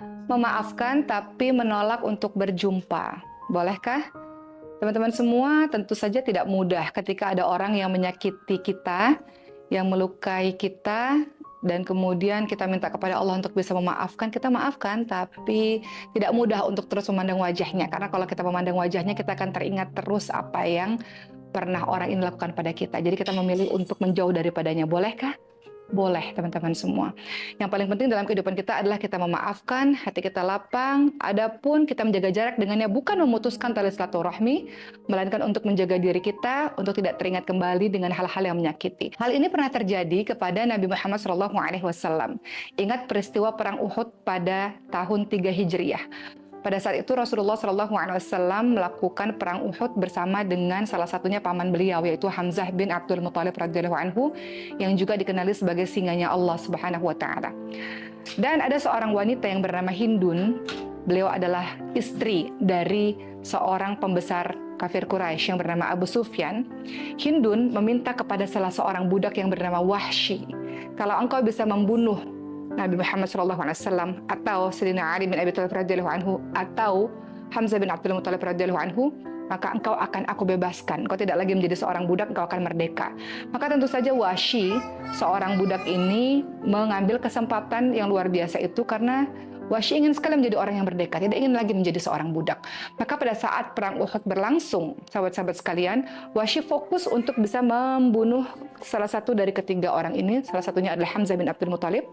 Memaafkan tapi menolak untuk berjumpa. Bolehkah? Teman-teman semua, tentu saja tidak mudah ketika ada orang yang menyakiti kita, yang melukai kita, dan kemudian kita minta kepada Allah untuk bisa memaafkan, kita maafkan, tapi tidak mudah untuk terus memandang wajahnya. Karena kalau kita memandang wajahnya, kita akan teringat terus apa yang pernah orang ini lakukan pada kita. Jadi kita memilih untuk menjauh daripadanya. Bolehkah? Boleh, teman-teman semua. Yang paling penting dalam kehidupan kita adalah kita memaafkan, hati kita lapang, adapun kita menjaga jarak dengannya bukan memutuskan tali silaturahmi, melainkan untuk menjaga diri kita, untuk tidak teringat kembali dengan hal-hal yang menyakiti. Hal ini pernah terjadi kepada Nabi Muhammad SAW. Ingat peristiwa Perang Uhud pada tahun 3 Hijriah. Pada saat itu Rasulullah SAW melakukan perang Uhud bersama dengan salah satunya paman beliau, yaitu Hamzah bin Abdul Muthalib radhiyallahu anhu, yang juga dikenali sebagai singanya Allah Subhanahu wa taala. Dan ada seorang wanita yang bernama Hindun. Beliau adalah istri dari seorang pembesar kafir Quraisy yang bernama Abu Sufyan. Hindun meminta kepada salah seorang budak yang bernama Wahsy, kalau engkau bisa membunuh Nabi Muhammad SAW atau Sayyidina Ali bin Abi Thalib radhiyallahu anhu atau Hamzah bin Abdul Muthalib radhiyallahu anhu, maka engkau akan aku bebaskan. Engkau tidak lagi menjadi seorang budak, engkau akan merdeka. Maka tentu saja Wahsy, seorang budak ini, mengambil kesempatan yang luar biasa itu karena Wahsy ingin sekali menjadi orang yang merdeka, tidak ingin lagi menjadi seorang budak. Maka pada saat perang Uhud berlangsung, sahabat-sahabat sekalian, Wahsy fokus untuk bisa membunuh salah satu dari ketiga orang ini. Salah satunya adalah Hamzah bin Abdul Muthalib.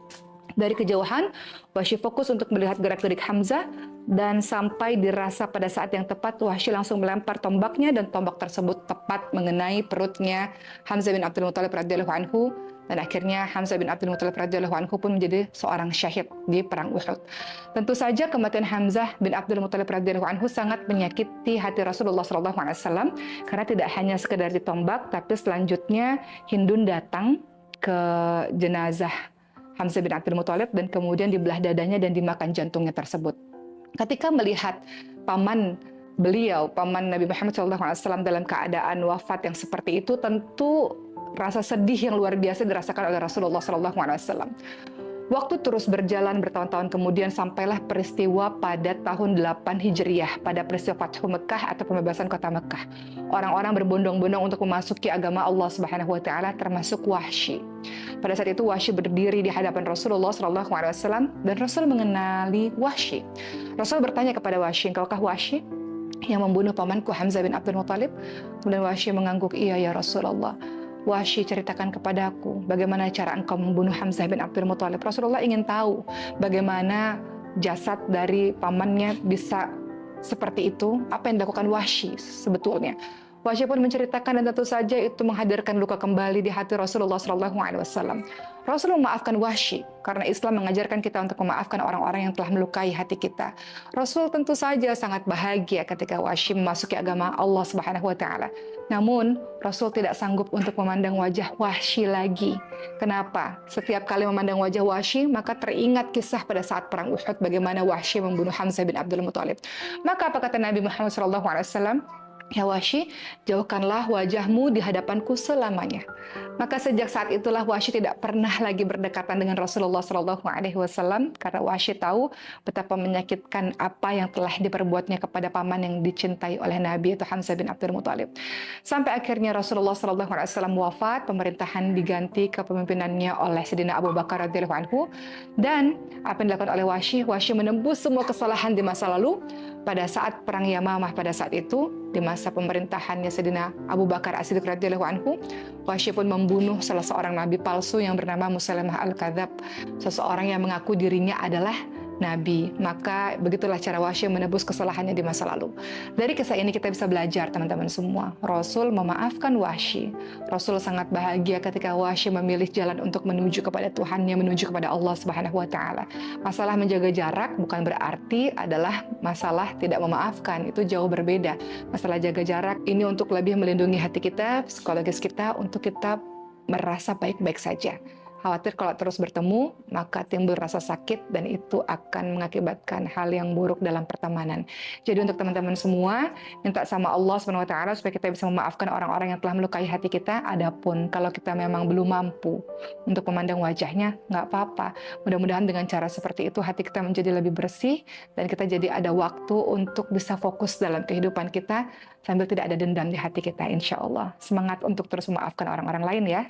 Dari kejauhan, Wahsy fokus untuk melihat gerak-gerik Hamzah, dan sampai dirasa pada saat yang tepat, Wahsy langsung melempar tombaknya, dan tombak tersebut tepat mengenai perutnya Hamzah bin Abdul Muthalib radhiyallahu anhu, dan akhirnya Hamzah bin Abdul Muthalib radhiyallahu anhu pun menjadi seorang syahid di perang Uhud. Tentu saja kematian Hamzah bin Abdul Muthalib radhiyallahu anhu sangat menyakiti hati Rasulullah SAW, karena tidak hanya sekedar ditombak, tapi selanjutnya Hindun datang ke jenazah Hamzah bin Abdul Muthalib dan kemudian dibelah dadanya dan dimakan jantungnya tersebut. Ketika melihat paman beliau, paman Nabi Muhammad SAW dalam keadaan wafat yang seperti itu, tentu rasa sedih yang luar biasa dirasakan oleh Rasulullah SAW. Waktu terus berjalan bertahun-tahun kemudian sampailah peristiwa pada tahun 8 Hijriah, pada peristiwa Fathu Mekah atau pembebasan kota Mekah. Orang-orang berbondong-bondong untuk memasuki agama Allah Subhanahu wa taala, termasuk Wahsy. Pada saat itu Wahsy berdiri di hadapan Rasulullah SAW dan Rasul mengenali Wahsy. Rasul bertanya kepada Wahsy, "Engkaukah Wahsy yang membunuh pamanku Hamzah bin Abdul Muthalib?" Kemudian Wahsy mengangguk, "Iya ya Rasulullah." Wahsy, ceritakan kepadaku bagaimana cara engkau membunuh Hamzah bin Abdul Muthalib. Rasulullah ingin tahu bagaimana jasad dari pamannya bisa seperti itu, apa yang dilakukan Wahsy sebetulnya. Wahsy pun menceritakan dan tentu saja itu menghadirkan luka kembali di hati Rasulullah SAW. Rasul memaafkan Wahsy karena Islam mengajarkan kita untuk memaafkan orang-orang yang telah melukai hati kita. Rasul tentu saja sangat bahagia ketika Wahsy memasuki agama Allah Subhanahu wa taala. Namun, Rasul tidak sanggup untuk memandang wajah Wahsy lagi. Kenapa? Setiap kali memandang wajah Wahsy, maka teringat kisah pada saat perang Uhud bagaimana Wahsy membunuh Hamzah bin Abdul Muthalib. Maka apa kata Nabi Muhammad SAW? "Ya Wahsy, jauhkanlah wajahmu di hadapanku selamanya." Maka sejak saat itulah Wahsy tidak pernah lagi berdekatan dengan Rasulullah SAW karena Wahsy tahu betapa menyakitkan apa yang telah diperbuatnya kepada paman yang dicintai oleh Nabi, yaitu Hamzah bin Abdul Muthalib. Sampai akhirnya Rasulullah SAW wafat, pemerintahan diganti kepemimpinannya oleh Sayyidina Abu Bakar radhiyallahu anhu, dan apa yang dilakukan oleh Wahsy? Wahsy menembus semua kesalahan di masa lalu. Pada saat perang Yamamah pada saat itu, di masa pemerintahannya Sayyidina Abu Bakar As-Siddiq radhiyallahu anhu, Wahsy pun membunuh salah seorang nabi palsu yang bernama Musailamah Al-Kadzab, seseorang yang mengaku dirinya adalah nabi. Maka begitulah cara Wahsy menebus kesalahannya di masa lalu. Dari kisah ini kita bisa belajar, teman-teman semua. Rasul memaafkan Wahsy. Rasul sangat bahagia ketika Wahsy memilih jalan untuk menuju kepada Tuhannya, menuju kepada Allah Subhanahu wa taala. Masalah menjaga jarak bukan berarti adalah masalah tidak memaafkan, itu jauh berbeda. Masalah jaga jarak ini untuk lebih melindungi hati kita, psikologis kita, untuk kita merasa baik-baik saja. Khawatir kalau terus bertemu, maka timbul rasa sakit dan itu akan mengakibatkan hal yang buruk dalam pertemanan. Jadi untuk teman-teman semua, minta sama Allah SWT supaya kita bisa memaafkan orang-orang yang telah melukai hati kita. Adapun kalau kita memang belum mampu untuk memandang wajahnya, nggak apa-apa. Mudah-mudahan dengan cara seperti itu hati kita menjadi lebih bersih dan kita jadi ada waktu untuk bisa fokus dalam kehidupan kita sambil tidak ada dendam di hati kita, insya Allah. Semangat untuk terus memaafkan orang-orang lain ya.